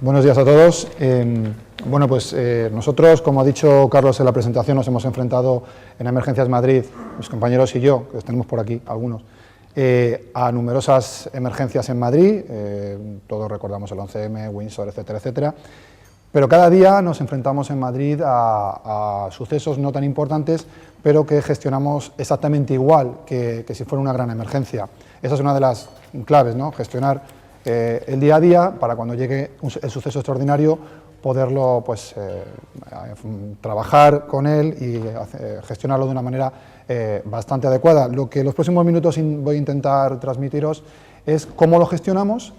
Buenos días a todos. Nosotros, como ha dicho Carlos en la presentación, nos hemos enfrentado en Emergencias Madrid, mis compañeros y yo, que tenemos por aquí algunos, a numerosas emergencias en Madrid, todos recordamos el 11M, Windsor, etcétera, etcétera, pero cada día nos enfrentamos en Madrid a sucesos no tan importantes, pero que gestionamos exactamente igual que si fuera una gran emergencia. Esa es una de las claves, ¿no? Gestionar el día a día para cuando llegue el suceso extraordinario poderlo trabajar con él y gestionarlo de una manera bastante adecuada. Lo que en los próximos minutos voy a intentar transmitiros es cómo lo gestionamos,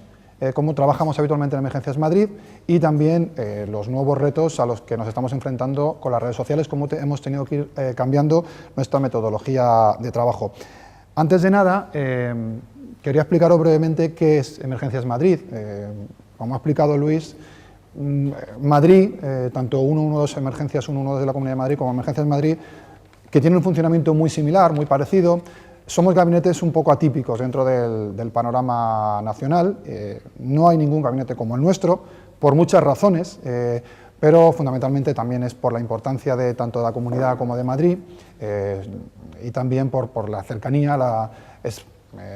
cómo trabajamos habitualmente en Emergencias Madrid y también los nuevos retos a los que nos estamos enfrentando con las redes sociales, cómo hemos tenido que ir cambiando nuestra metodología de trabajo. Antes de nada, quería explicaros brevemente qué es Emergencias Madrid. Como ha explicado Luis, Madrid, tanto 112 Emergencias 112 de la Comunidad de Madrid como Emergencias Madrid, que tienen un funcionamiento muy similar, muy parecido, somos gabinetes un poco atípicos dentro del panorama nacional. No hay ningún gabinete como el nuestro, por muchas razones, pero fundamentalmente también es por la importancia de tanto de la Comunidad como de Madrid y también por la cercanía.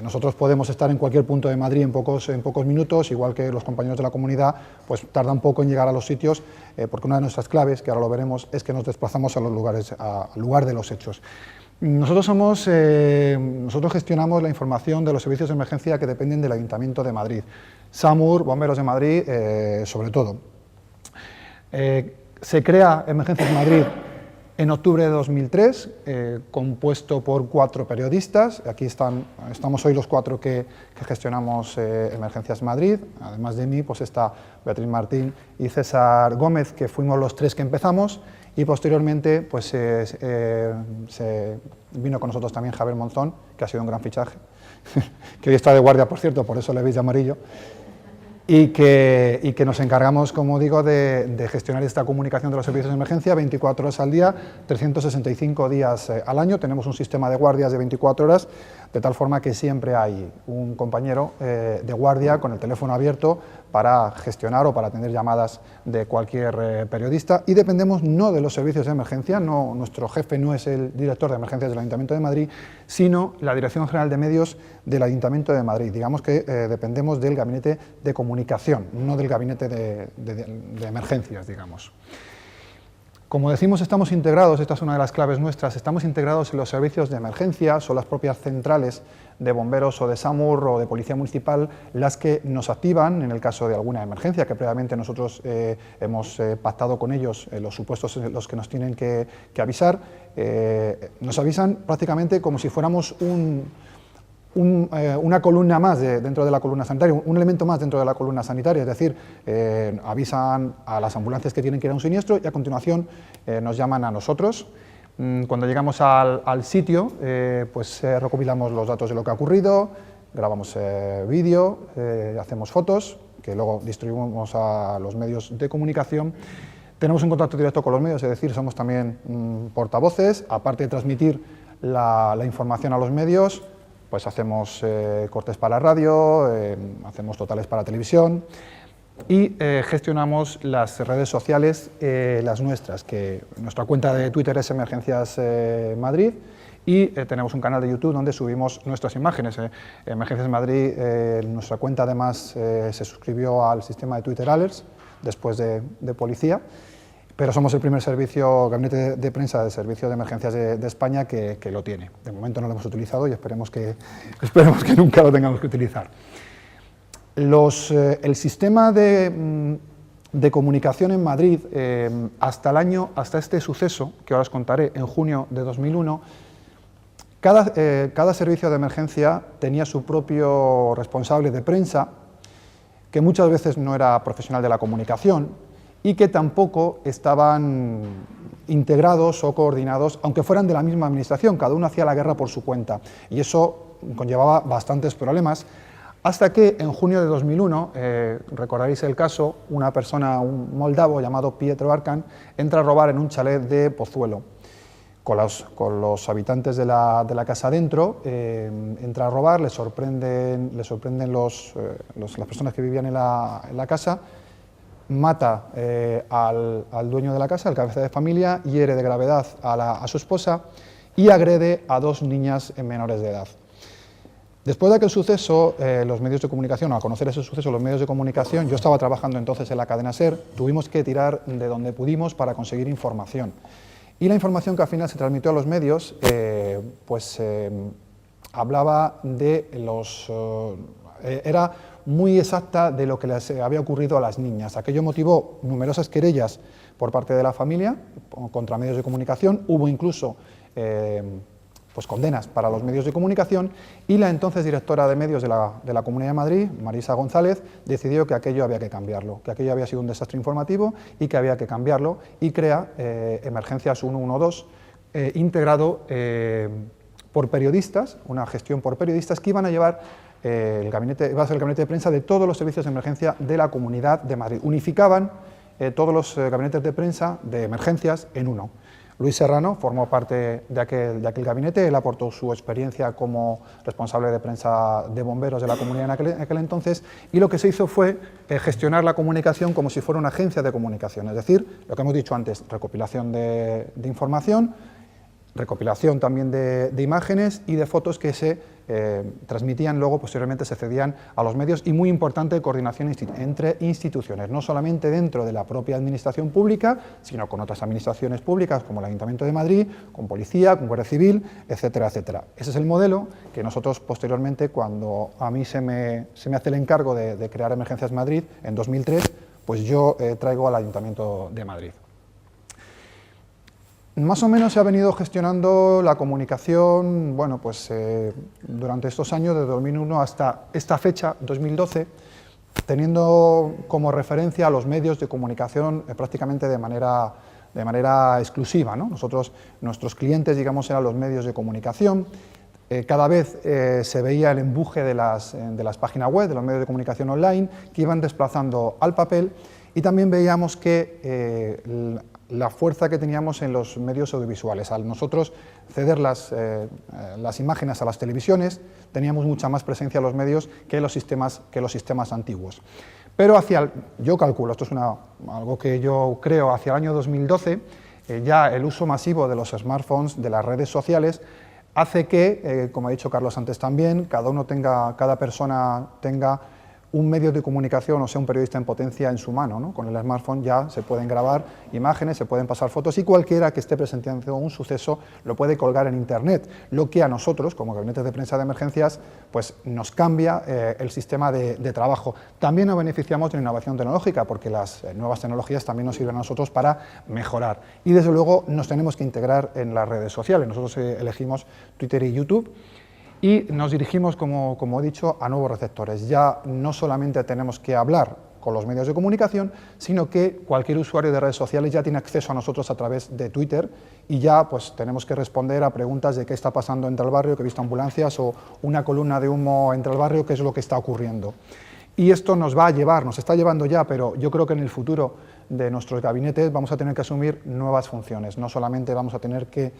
Nosotros podemos estar en cualquier punto de Madrid en pocos minutos, igual que los compañeros de la comunidad, pues tarda un poco en llegar a los sitios, porque una de nuestras claves, que ahora lo veremos, es que nos desplazamos al lugar de los hechos. Nosotros gestionamos la información de los servicios de emergencia que dependen del Ayuntamiento de Madrid, SAMUR, Bomberos de Madrid, sobre todo. Se crea Emergencias Madrid en octubre de 2003, compuesto por 4 periodistas. Aquí estamos hoy los 4 que gestionamos Emergencias Madrid. Además de mí, pues está Beatriz Martín y César Gómez, que fuimos los 3 que empezamos, y posteriormente pues, se vino con nosotros también Javier Monzón, que ha sido un gran fichaje, que hoy está de guardia, por cierto, por eso le veis de amarillo, y que nos encargamos, como digo, de gestionar esta comunicación de los servicios de emergencia 24 horas al día, 365 días al año. Tenemos un sistema de guardias de 24 horas, de tal forma que siempre hay un compañero de guardia con el teléfono abierto para gestionar o para atender llamadas de cualquier periodista, y dependemos no de los servicios de emergencia, nuestro jefe no es el director de emergencias del Ayuntamiento de Madrid, sino la Dirección General de Medios del Ayuntamiento de Madrid. Digamos que dependemos del gabinete de comunicación, no del gabinete de emergencias, digamos. Como decimos, estamos integrados, esta es una de las claves nuestras, estamos integrados en los servicios de emergencias o las propias centrales de bomberos o de SAMUR o de Policía Municipal, las que nos activan en el caso de alguna emergencia, que previamente nosotros hemos pactado con ellos los supuestos en los que nos tienen que avisar. Nos avisan prácticamente como si fuéramos una columna más dentro de la columna sanitaria, un elemento más dentro de la columna sanitaria, es decir, avisan a las ambulancias que tienen que ir a un siniestro y a continuación nos llaman a nosotros. Cuando llegamos al sitio, pues recopilamos los datos de lo que ha ocurrido, grabamos vídeo, hacemos fotos, que luego distribuimos a los medios de comunicación. Tenemos un contacto directo con los medios, es decir, somos también portavoces, aparte de transmitir la información a los medios, pues hacemos cortes para radio, hacemos totales para televisión y gestionamos las redes sociales, las nuestras, que nuestra cuenta de Twitter es Emergencias Madrid, y tenemos un canal de YouTube donde subimos nuestras imágenes. Emergencias Madrid, nuestra cuenta además se suscribió al sistema de Twitter Alerts, después de Policía, pero somos el primer gabinete de prensa de servicio de emergencias de España que lo tiene. De momento no lo hemos utilizado y esperemos que nunca lo tengamos que utilizar. El sistema de comunicación en Madrid, hasta este suceso, que ahora os contaré, en junio de 2001, cada servicio de emergencia tenía su propio responsable de prensa, que muchas veces no era profesional de la comunicación, y que tampoco estaban integrados o coordinados, aunque fueran de la misma administración, cada uno hacía la guerra por su cuenta, y eso conllevaba bastantes problemas, hasta que en junio de 2001, recordaréis el caso, una persona, un moldavo llamado Pietro Arcan, entra a robar en un chalet de Pozuelo, con los habitantes de la casa dentro, entra a robar, le sorprenden las personas que vivían en la casa, mata al dueño de la casa, al cabeza de familia, hiere de gravedad a su esposa y agrede a 2 niñas menores de edad. Después de aquel suceso, los medios de comunicación, al conocer ese suceso, los medios de comunicación, yo estaba trabajando entonces en la cadena SER, tuvimos que tirar de donde pudimos para conseguir información. Y la información que al final se transmitió a los medios, hablaba de era muy exacta de lo que les había ocurrido a las niñas. Aquello motivó numerosas querellas por parte de la familia contra medios de comunicación, hubo incluso condenas para los medios de comunicación, y la entonces directora de medios de la Comunidad de Madrid, Marisa González, decidió que aquello había que cambiarlo, que aquello había sido un desastre informativo y que había que cambiarlo, y crea Emergencias 112, integrado por periodistas, una gestión por periodistas que iban a llevar iba a ser el gabinete de prensa de todos los servicios de emergencia de la Comunidad de Madrid. Unificaban todos los gabinetes de prensa de emergencias en uno. Luis Serrano formó parte de aquel gabinete, él aportó su experiencia como responsable de prensa de bomberos de la comunidad en aquel entonces, y lo que se hizo fue gestionar la comunicación como si fuera una agencia de comunicación, es decir, lo que hemos dicho antes, recopilación de información, recopilación también de imágenes y de fotos que se transmitían, luego posteriormente se cedían a los medios, y muy importante, coordinación entre instituciones, no solamente dentro de la propia administración pública, sino con otras administraciones públicas como el Ayuntamiento de Madrid, con policía, con Guardia Civil, etcétera, etcétera. Ese es el modelo que nosotros posteriormente, cuando a mí se me hace el encargo de crear Emergencias Madrid en 2003, pues yo traigo al Ayuntamiento de Madrid. Más o menos se ha venido gestionando la comunicación, bueno, pues durante estos años, desde 2001 hasta esta fecha, 2012, teniendo como referencia a los medios de comunicación prácticamente de manera exclusiva, ¿no? Nuestros clientes, digamos, eran los medios de comunicación. Cada vez se veía el empuje de las páginas web, de los medios de comunicación online, que iban desplazando al papel, y también veíamos que la fuerza que teníamos en los medios audiovisuales. Al nosotros ceder las imágenes a las televisiones, teníamos mucha más presencia en los medios que los sistemas antiguos. Pero yo calculo, esto es algo que yo creo, hacia el año 2012, ya el uso masivo de los smartphones, de las redes sociales, hace que, como ha dicho Carlos antes también, cada persona tenga un medio de comunicación, o sea, un periodista en potencia en su mano, ¿no? Con el smartphone ya se pueden grabar imágenes, se pueden pasar fotos, y cualquiera que esté presenciando un suceso lo puede colgar en Internet, lo que a nosotros, como gabinetes de prensa de emergencias, pues nos cambia el sistema de trabajo. También nos beneficiamos de la innovación tecnológica, porque las nuevas tecnologías también nos sirven a nosotros para mejorar. Y desde luego nos tenemos que integrar en las redes sociales. Nosotros elegimos Twitter y YouTube, y nos dirigimos, como he dicho, a nuevos receptores. Ya no solamente tenemos que hablar con los medios de comunicación, sino que cualquier usuario de redes sociales ya tiene acceso a nosotros a través de Twitter, y ya pues tenemos que responder a preguntas de qué está pasando entre el barrio, que he visto ambulancias, o una columna de humo entre el barrio, qué es lo que está ocurriendo. Y esto nos está llevando ya, pero yo creo que en el futuro de nuestros gabinetes vamos a tener que asumir nuevas funciones. No solamente vamos a tener que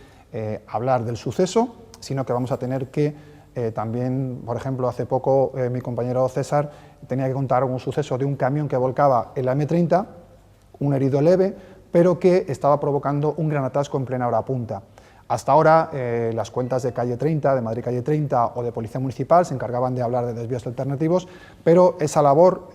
hablar del suceso, sino que vamos a tener que también, por ejemplo, hace poco mi compañero César tenía que contar un suceso de un camión que volcaba en la M30, un herido leve, pero que estaba provocando un gran atasco en plena hora punta. Hasta ahora las cuentas de Calle 30, de Madrid Calle 30 o de Policía Municipal se encargaban de hablar de desvíos alternativos, pero esa labor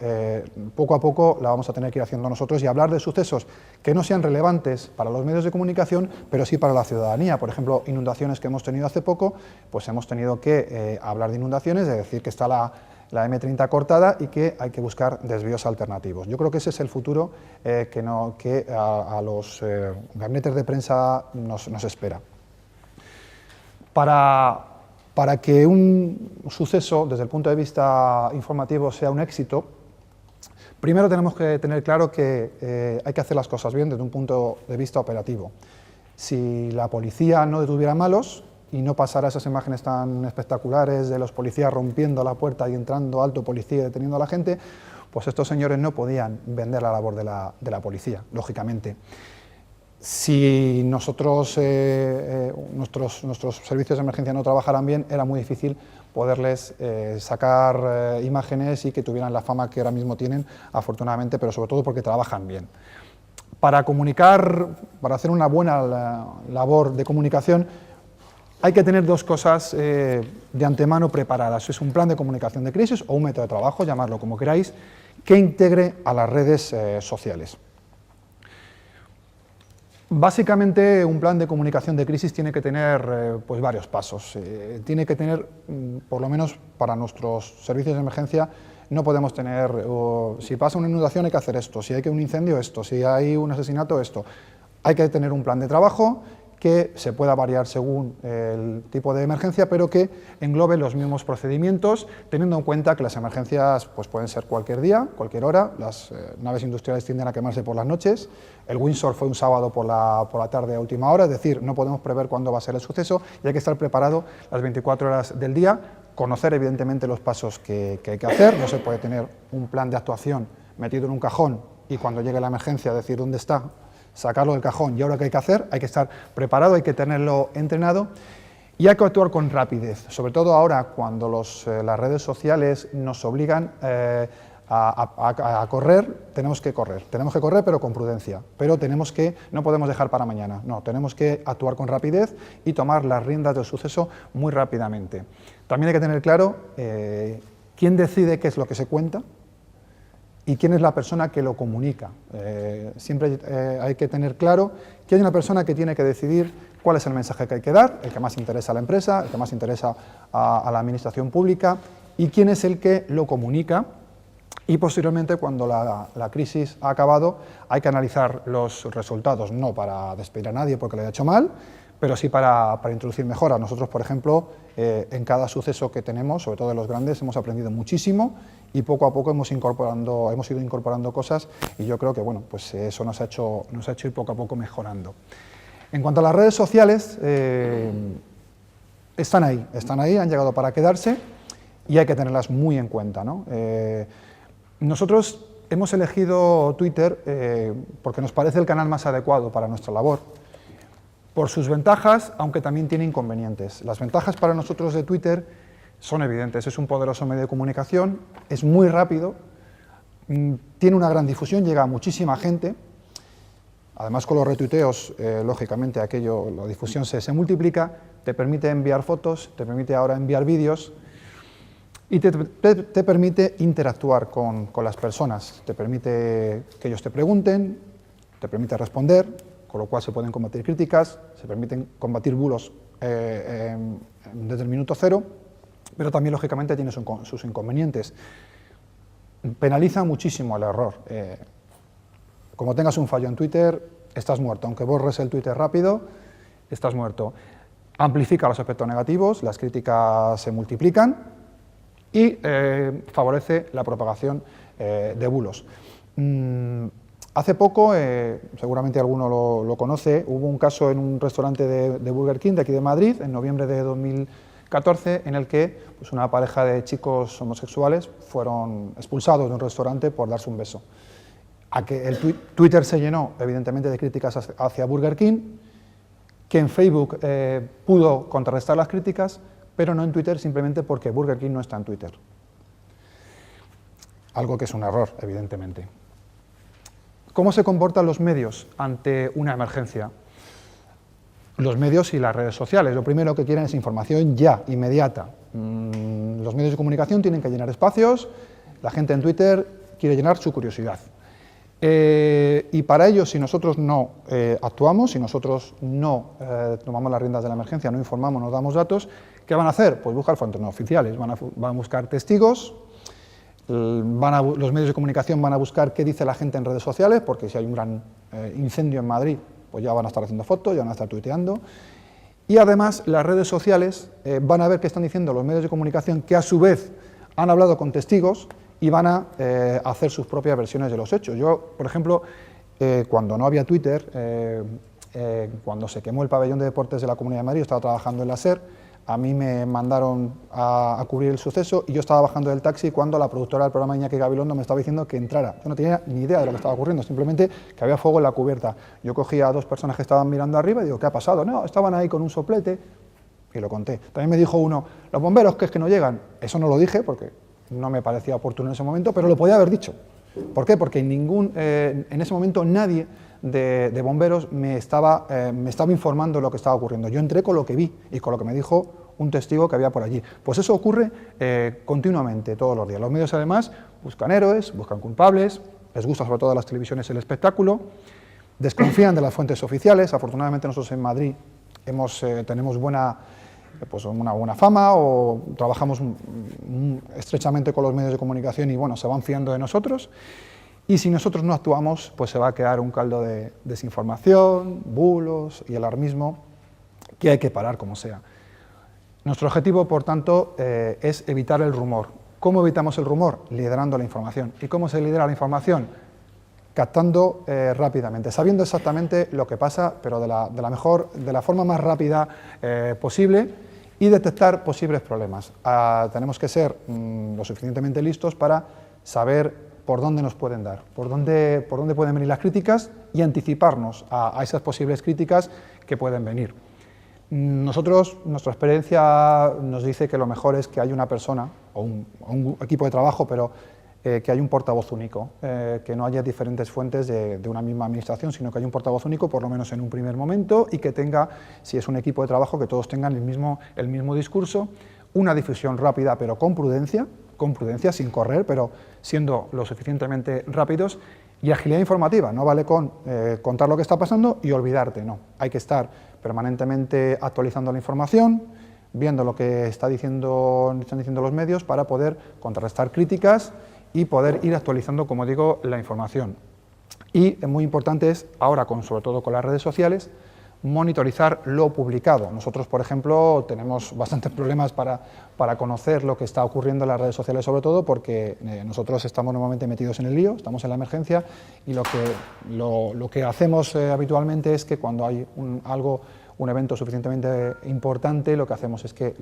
poco a poco la vamos a tener que ir haciendo nosotros, y hablar de sucesos que no sean relevantes para los medios de comunicación, pero sí para la ciudadanía. Por ejemplo, inundaciones que hemos tenido hace poco, pues hemos tenido que hablar de inundaciones, de decir que está la M30 cortada y que hay que buscar desvíos alternativos. Yo creo que ese es el futuro que a los gabinetes de prensa nos espera. Para que un suceso, desde el punto de vista informativo, sea un éxito, primero tenemos que tener claro que hay que hacer las cosas bien desde un punto de vista operativo. Si la policía no detuviera malos y no pasara esas imágenes tan espectaculares de los policías rompiendo la puerta y entrando alto policía y deteniendo a la gente, pues estos señores no podían vender la labor de la policía, lógicamente. Si nuestros servicios de emergencia no trabajaran bien, era muy difícil poderles sacar imágenes y que tuvieran la fama que ahora mismo tienen, afortunadamente, pero sobre todo porque trabajan bien. Para comunicar, para hacer una buena labor de comunicación, hay que tener dos cosas de antemano preparadas. Es un plan de comunicación de crisis o un método de trabajo, llamarlo como queráis, que integre a las redes sociales. Básicamente, un plan de comunicación de crisis tiene que tener pues varios pasos. Tiene que tener, por lo menos para nuestros servicios de emergencia, no podemos tener, si pasa una inundación hay que hacer esto, si hay un incendio esto, si hay un asesinato esto. Hay que tener un plan de trabajo que se pueda variar según el tipo de emergencia, pero que englobe los mismos procedimientos, teniendo en cuenta que las emergencias pues, pueden ser cualquier día, cualquier hora. Las naves industriales tienden a quemarse por las noches. El Windsor fue un sábado por la tarde a última hora, es decir, no podemos prever cuándo va a ser el suceso y hay que estar preparado las 24 horas del día, conocer evidentemente los pasos que hay que hacer. No se puede tener un plan de actuación metido en un cajón y cuando llegue la emergencia decir dónde está, sacarlo del cajón y ahora qué hay que hacer. Hay que estar preparado, hay que tenerlo entrenado y hay que actuar con rapidez, sobre todo ahora cuando las redes sociales nos obligan a correr. Tenemos que correr pero con prudencia, pero no podemos dejar para mañana, no, tenemos que actuar con rapidez y tomar las riendas del suceso muy rápidamente. También hay que tener claro quién decide qué es lo que se cuenta y quién es la persona que lo comunica. Siempre hay que tener claro que hay una persona que tiene que decidir cuál es el mensaje que hay que dar, el que más interesa a la empresa, el que más interesa a la administración pública, y quién es el que lo comunica. Y posteriormente, cuando la crisis ha acabado, hay que analizar los resultados, no para despedir a nadie porque lo haya hecho mal, pero sí para introducir mejoras. Nosotros, por ejemplo, en cada suceso que tenemos, sobre todo de los grandes, hemos aprendido muchísimo y poco a poco hemos ido incorporando cosas y yo creo que bueno, pues eso nos ha hecho ir poco a poco mejorando. En cuanto a las redes sociales, están ahí, han llegado para quedarse y hay que tenerlas muy en cuenta, ¿no? Nosotros hemos elegido Twitter porque nos parece el canal más adecuado para nuestra labor, por sus ventajas, aunque también tiene inconvenientes. Las ventajas para nosotros de Twitter son evidentes. Es un poderoso medio de comunicación, es muy rápido, tiene una gran difusión, llega a muchísima gente. Además, con los retuiteos, lógicamente, la difusión se multiplica, te permite enviar fotos, te permite ahora enviar vídeos y te permite interactuar con las personas, te permite que ellos te pregunten, te permite responder, con lo cual se pueden combatir críticas, se permiten combatir bulos desde el minuto cero, pero también, lógicamente, tiene sus inconvenientes. Penaliza muchísimo el error. Como tengas un fallo en Twitter, estás muerto. Aunque borres el Twitter rápido, estás muerto. Amplifica los aspectos negativos, las críticas se multiplican y favorece la propagación de bulos. Hace poco, seguramente alguno lo conoce, hubo un caso en un restaurante de Burger King de aquí de Madrid, en noviembre de 2014, en el que pues, una pareja de chicos homosexuales fueron expulsados de un restaurante por darse un beso. El Twitter se llenó, evidentemente, de críticas hacia Burger King, que en Facebook pudo contrarrestar las críticas, pero no en Twitter, simplemente porque Burger King no está en Twitter. Algo que es un error, evidentemente. ¿Cómo se comportan los medios ante una emergencia? Los medios y las redes sociales, lo primero que quieren es información ya, inmediata. Los medios de comunicación tienen que llenar espacios, la gente en Twitter quiere llenar su curiosidad. Y para ello, si nosotros no actuamos, si nosotros no tomamos las riendas de la emergencia, no informamos, no damos datos, ¿qué van a hacer? Pues buscar fuentes no oficiales, van a buscar testigos, los medios de comunicación van a buscar qué dice la gente en redes sociales, porque si hay un gran incendio en Madrid, pues ya van a estar haciendo fotos, ya van a estar tuiteando. Y además las redes sociales van a ver qué están diciendo los medios de comunicación, que a su vez han hablado con testigos y van a hacer sus propias versiones de los hechos. Yo, por ejemplo, cuando no había Twitter, cuando se quemó el pabellón de deportes de la Comunidad de Madrid, yo estaba trabajando en la SER, a mí me mandaron a cubrir el suceso y yo estaba bajando del taxi cuando la productora del programa Iñaki Gabilondo me estaba diciendo que entrara. Yo no tenía ni idea de lo que estaba ocurriendo, simplemente que había fuego en la cubierta. Yo cogí a dos personas que estaban mirando arriba y digo, ¿qué ha pasado? No, estaban ahí con un soplete. y lo conté. También me dijo uno, los bomberos que es que no llegan. Eso no lo dije porque no me parecía oportuno en ese momento, pero lo podía haber dicho. ¿Por qué? Porque en ese momento nadie de bomberos me estaba informando de lo que estaba ocurriendo. Yo entré con lo que vi y con lo que me dijo un testigo que había por allí. Pues eso ocurre continuamente, todos los días. Los medios, además, buscan héroes, buscan culpables, les gusta sobre todo a las televisiones el espectáculo, desconfían de las fuentes oficiales. Afortunadamente nosotros en Madrid tenemos una buena fama, o trabajamos estrechamente con los medios de comunicación y bueno, se van fiando de nosotros. Y si nosotros no actuamos, pues se va a crear un caldo de desinformación, bulos y alarmismo que hay que parar como sea. Nuestro objetivo, por tanto, es evitar el rumor. ¿Cómo evitamos el rumor? Liderando la información. ¿Y cómo se lidera la información? Captando rápidamente, sabiendo exactamente lo que pasa, pero de la forma más rápida posible, y detectar posibles problemas. Tenemos que ser lo suficientemente listos para saber por dónde nos pueden dar, por dónde pueden venir las críticas y anticiparnos a esas posibles críticas que pueden venir. Nuestra experiencia nos dice que lo mejor es que haya una persona o un equipo de trabajo, pero que haya un portavoz único, que no haya diferentes fuentes de una misma administración, sino que haya un portavoz único, por lo menos en un primer momento, y que tenga, si es un equipo de trabajo, que todos tengan el mismo discurso, una difusión rápida, pero con prudencia, sin correr, pero siendo lo suficientemente rápidos, y agilidad informativa. No vale con contar lo que está pasando y olvidarte, no. Hay que estar permanentemente actualizando la información, viendo lo que están diciendo los medios para poder contrarrestar críticas y poder ir actualizando, como digo, la información. Y muy importante es, ahora sobre todo con las redes sociales, monitorizar lo publicado. Nosotros, por ejemplo, tenemos bastantes problemas para conocer lo que está ocurriendo en las redes sociales, sobre todo porque nosotros estamos normalmente metidos en el lío, estamos en la emergencia, y lo que hacemos habitualmente es que cuando hay un evento suficientemente importante, lo que hacemos es que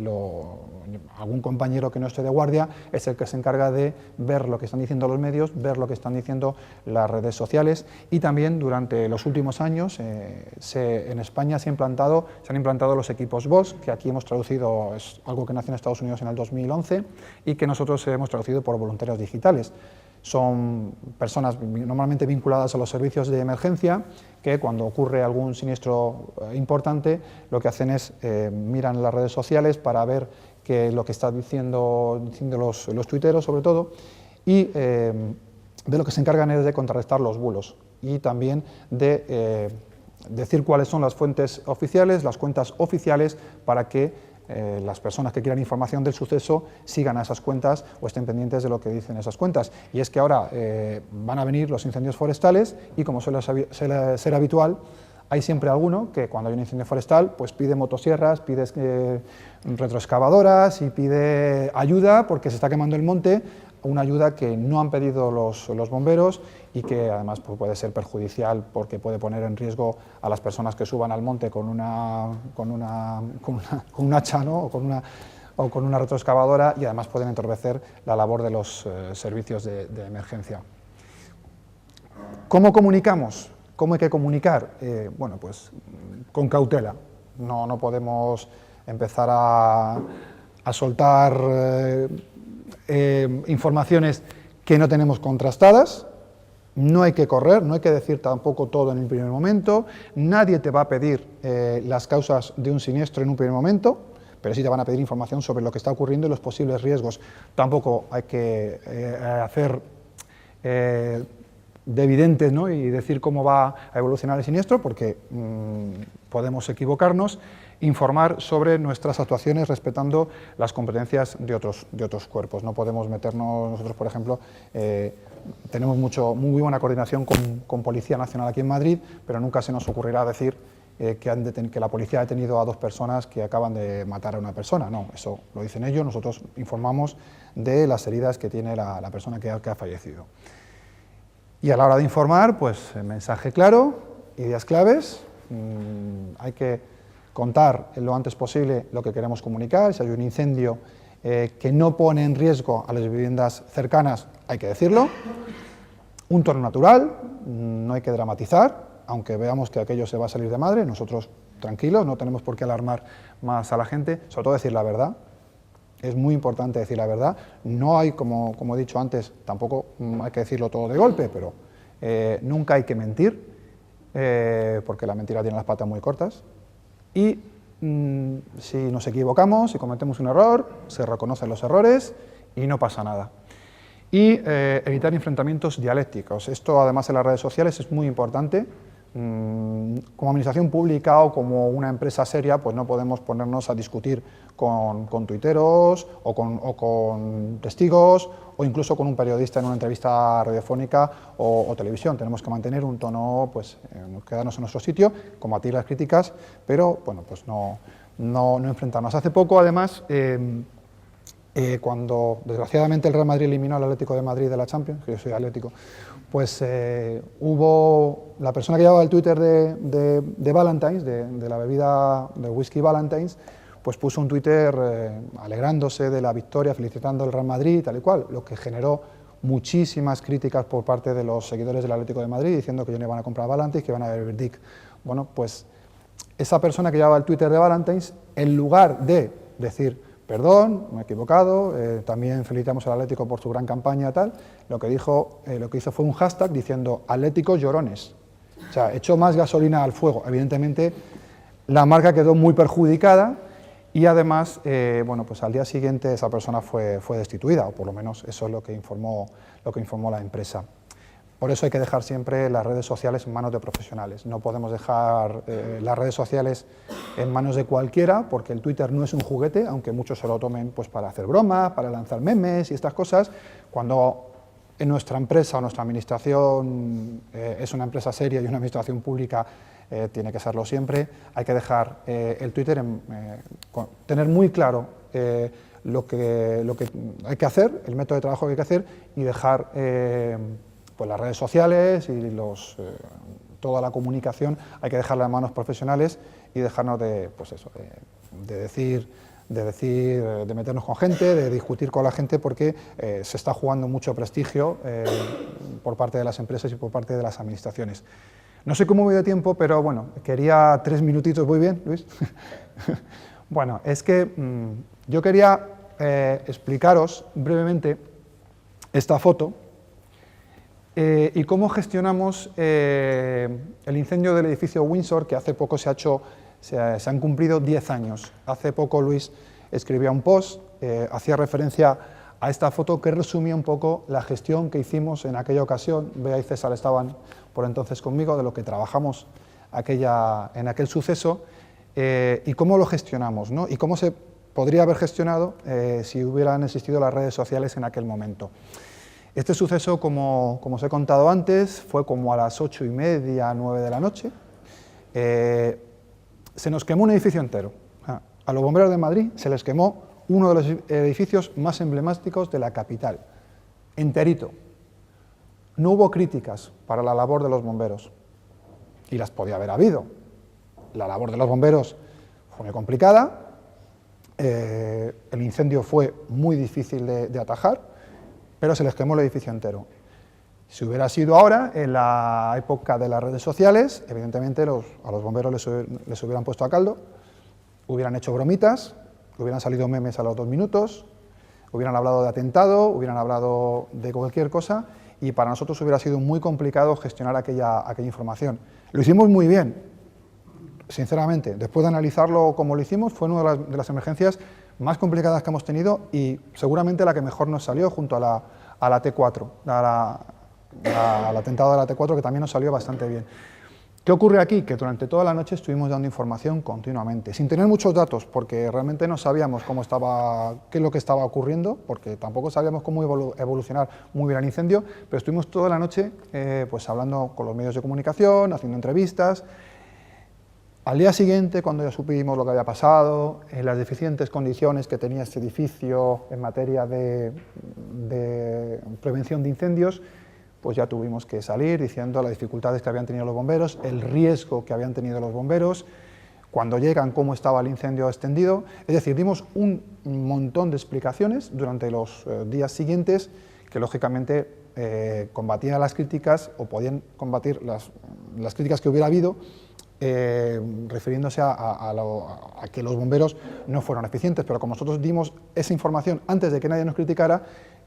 algún compañero que no esté de guardia es el que se encarga de ver lo que están diciendo los medios, ver lo que están diciendo las redes sociales, y también durante los últimos años en España se han implantado los equipos VOS, que aquí hemos traducido, es algo que nació en Estados Unidos en el 2011 y que nosotros hemos traducido por voluntarios digitales. Son personas normalmente vinculadas a los servicios de emergencia que cuando ocurre algún siniestro importante lo que hacen es miran las redes sociales para ver lo que están diciendo los tuiteros sobre todo, y de lo que se encargan es de contrarrestar los bulos y también de decir cuáles son las fuentes oficiales, las cuentas oficiales, para que las personas que quieran información del suceso sigan a esas cuentas o estén pendientes de lo que dicen esas cuentas. Y es que ahora van a venir los incendios forestales y, como suele ser habitual, hay siempre alguno que cuando hay un incendio forestal pues pide motosierras, pide retroexcavadoras y pide ayuda porque se está quemando el monte, una ayuda que no han pedido los bomberos y que además pues, puede ser perjudicial porque puede poner en riesgo a las personas que suban al monte con un hacha, ¿no? o con una retroexcavadora, y además pueden entorpecer la labor de los servicios de emergencia. ¿Cómo comunicamos? ¿Cómo hay que comunicar? Bueno, pues con cautela. No podemos empezar a soltar informaciones que no tenemos contrastadas. No hay que correr, no hay que decir tampoco todo en el primer momento. Nadie te va a pedir las causas de un siniestro en un primer momento, pero sí te van a pedir información sobre lo que está ocurriendo y los posibles riesgos. Tampoco hay que hacer de evidentes, ¿no? y decir cómo va a evolucionar el siniestro, porque podemos equivocarnos. Informar sobre nuestras actuaciones respetando las competencias de otros cuerpos. No podemos meternos, nosotros por ejemplo, tenemos muy buena coordinación con Policía Nacional aquí en Madrid, pero nunca se nos ocurrirá decir que la policía ha detenido a 2 personas que acaban de matar a una persona. No, eso lo dicen ellos, nosotros informamos de las heridas que tiene la persona que ha fallecido. Y a la hora de informar, pues mensaje claro, ideas claves, hay que contar lo antes posible lo que queremos comunicar. Si hay un incendio que no pone en riesgo a las viviendas cercanas, hay que decirlo. Un entorno natural, no hay que dramatizar, aunque veamos que aquello se va a salir de madre, nosotros tranquilos, no tenemos por qué alarmar más a la gente, sobre todo decir la verdad. Es muy importante decir la verdad. No hay, como he dicho antes, tampoco hay que decirlo todo de golpe, pero nunca hay que mentir, porque la mentira tiene las patas muy cortas. Y si nos equivocamos, si cometemos un error, se reconocen los errores y no pasa nada. Y evitar enfrentamientos dialécticos. Esto, además, en las redes sociales es muy importante. Como administración pública o como una empresa seria, pues no podemos ponernos a discutir con tuiteros o con testigos o incluso con un periodista en una entrevista radiofónica o televisión. Tenemos que mantener un tono, pues quedarnos en nuestro sitio, combatir las críticas, pero bueno, pues no enfrentarnos. Hace poco, además, cuando desgraciadamente el Real Madrid eliminó al Atlético de Madrid de la Champions, que yo soy atlético, pues hubo la persona que llevaba el Twitter de Valentine's, de la bebida de whisky Valentine's, pues puso un Twitter alegrándose de la victoria, felicitando al Real Madrid y tal y cual, lo que generó muchísimas críticas por parte de los seguidores del Atlético de Madrid, diciendo que ellos no iban a comprar Valentine's, que iban a beber Dick. Bueno, pues esa persona que llevaba el Twitter de Valentine's, en lugar de decir perdón, me he equivocado, también felicitamos al Atlético por su gran campaña, tal, lo que hizo fue un hashtag diciendo Atléticos llorones. O sea, echó más gasolina al fuego. Evidentemente, la marca quedó muy perjudicada y además, bueno, pues al día siguiente esa persona fue destituida, o por lo menos eso es lo que informó la empresa. Por eso hay que dejar siempre las redes sociales en manos de profesionales. No podemos dejar las redes sociales en manos de cualquiera, porque el Twitter no es un juguete, aunque muchos se lo tomen pues, para hacer bromas, para lanzar memes y estas cosas. Cuando en nuestra empresa o nuestra administración es una empresa seria y una administración pública tiene que serlo siempre, hay que dejar el Twitter, tener muy claro lo que hay que hacer, el método de trabajo que hay que hacer y dejar pues las redes sociales y toda la comunicación hay que dejarla en manos profesionales y dejarnos de, pues eso, de meternos con gente, de discutir con la gente, porque se está jugando mucho prestigio por parte de las empresas y por parte de las administraciones. No sé cómo voy de tiempo, pero bueno, quería 3 minutitos, ¿voy bien, Luis? Bueno, es que yo quería explicaros brevemente esta foto y cómo gestionamos el incendio del edificio Windsor, que hace poco se han cumplido 10 años. Hace poco Luis escribía un post, hacía referencia a esta foto que resumía un poco la gestión que hicimos en aquella ocasión. Bea y César estaban por entonces conmigo, de lo que trabajamos en aquel suceso, y cómo lo gestionamos, ¿no? Y cómo se podría haber gestionado si hubieran existido las redes sociales en aquel momento. Este suceso, como os he contado antes, fue como a las 8:30, 9 de la noche. Se nos quemó un edificio entero. A los bomberos de Madrid se les quemó uno de los edificios más emblemáticos de la capital, enterito. No hubo críticas para la labor de los bomberos, y las podía haber habido. La labor de los bomberos fue muy complicada, el incendio fue muy difícil de atajar, pero se les quemó el edificio entero. Si hubiera sido ahora, en la época de las redes sociales, evidentemente a los bomberos les hubieran puesto a caldo, hubieran hecho bromitas, hubieran salido memes a los 2 minutos, hubieran hablado de atentado, hubieran hablado de cualquier cosa, y para nosotros hubiera sido muy complicado gestionar aquella información. Lo hicimos muy bien, sinceramente. Después de analizarlo como lo hicimos, fue una de las emergencias más complicadas que hemos tenido y seguramente la que mejor nos salió, junto a la T4, al atentado de la T4, que también nos salió bastante bien. ¿Qué ocurre aquí? Que durante toda la noche estuvimos dando información continuamente, sin tener muchos datos, porque realmente no sabíamos qué es lo que estaba ocurriendo, porque tampoco sabíamos cómo evolucionar muy bien el incendio, pero estuvimos toda la noche pues hablando con los medios de comunicación, haciendo entrevistas. Al día siguiente, cuando ya supimos lo que había pasado, en las deficientes condiciones que tenía este edificio en materia de prevención de incendios, pues ya tuvimos que salir diciendo las dificultades que habían tenido los bomberos, el riesgo que habían tenido los bomberos, cuando llegan, cómo estaba el incendio extendido. Es decir, dimos un montón de explicaciones durante los días siguientes que, lógicamente, combatían las críticas o podían combatir las críticas que hubiera habido, refiriéndose a que los bomberos no fueron eficientes, pero como nosotros dimos esa información antes de que nadie nos criticara,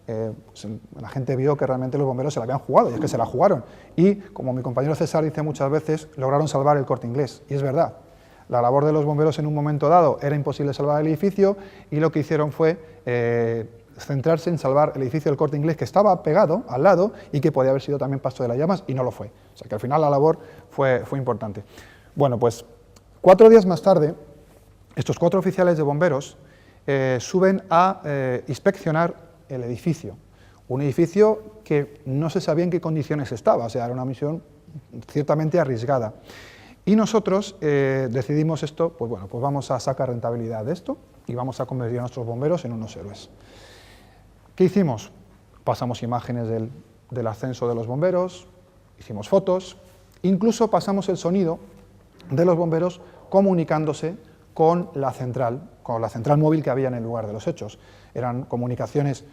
pues la gente vio que realmente los bomberos se la habían jugado, y es que se la jugaron. Y, como mi compañero César dice muchas veces, lograron salvar el Corte Inglés, y es verdad. La labor de los bomberos en un momento dado era imposible salvar el edificio, y lo que hicieron fue centrarse en salvar el edificio del Corte Inglés, que estaba pegado al lado y que podía haber sido también pasto de las llamas, y no lo fue. O sea que al final la labor fue importante. Bueno, pues 4 días más tarde, estos 4 oficiales de bomberos suben a inspeccionar el edificio, un edificio que no se sabía en qué condiciones estaba, o sea, era una misión ciertamente arriesgada. Y nosotros decidimos esto, pues bueno, pues vamos a sacar rentabilidad de esto y vamos a convertir a nuestros bomberos en unos héroes. ¿Qué hicimos? Pasamos imágenes del ascenso de los bomberos, hicimos fotos, incluso pasamos el sonido de los bomberos comunicándose con la central móvil que había en el lugar de los hechos. Eran comunicaciones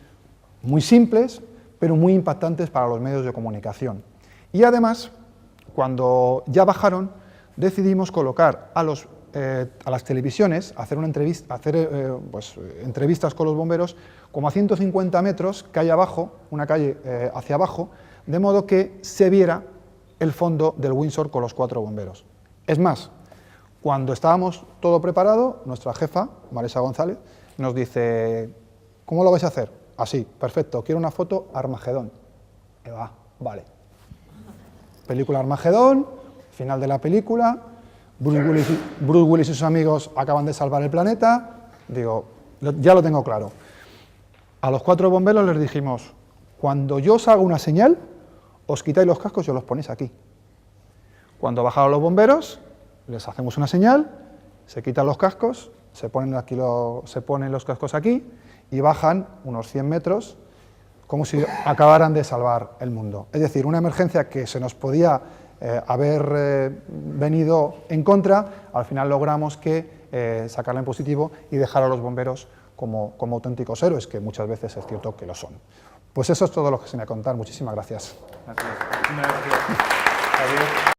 muy simples, pero muy impactantes para los medios de comunicación. Y además, cuando ya bajaron, decidimos colocar a las televisiones, hacer entrevistas con los bomberos, como a 150 metros, calle abajo, una calle hacia abajo, de modo que se viera el fondo del Windsor con los 4 bomberos. Es más, cuando estábamos todo preparado, nuestra jefa, Marisa González, nos dice: ¿cómo lo vais a hacer? Así, perfecto, quiero una foto Armagedón. Vale. Película Armagedón, final de la película, Bruce Willis y sus amigos acaban de salvar el planeta. Digo, ya lo tengo claro. A los 4 bomberos les dijimos: cuando yo os haga una señal, os quitáis los cascos y os los ponéis aquí. Cuando bajaron los bomberos, les hacemos una señal, se quitan los cascos, se ponen los cascos aquí y bajan unos 100 metros como si acabaran de salvar el mundo. Es decir, una emergencia que se nos podía haber venido en contra, al final logramos que sacarla en positivo y dejar a los bomberos como auténticos héroes, que muchas veces es cierto que lo son. Pues eso es todo lo que se me ha contado. Muchísimas gracias. Gracias. Adiós.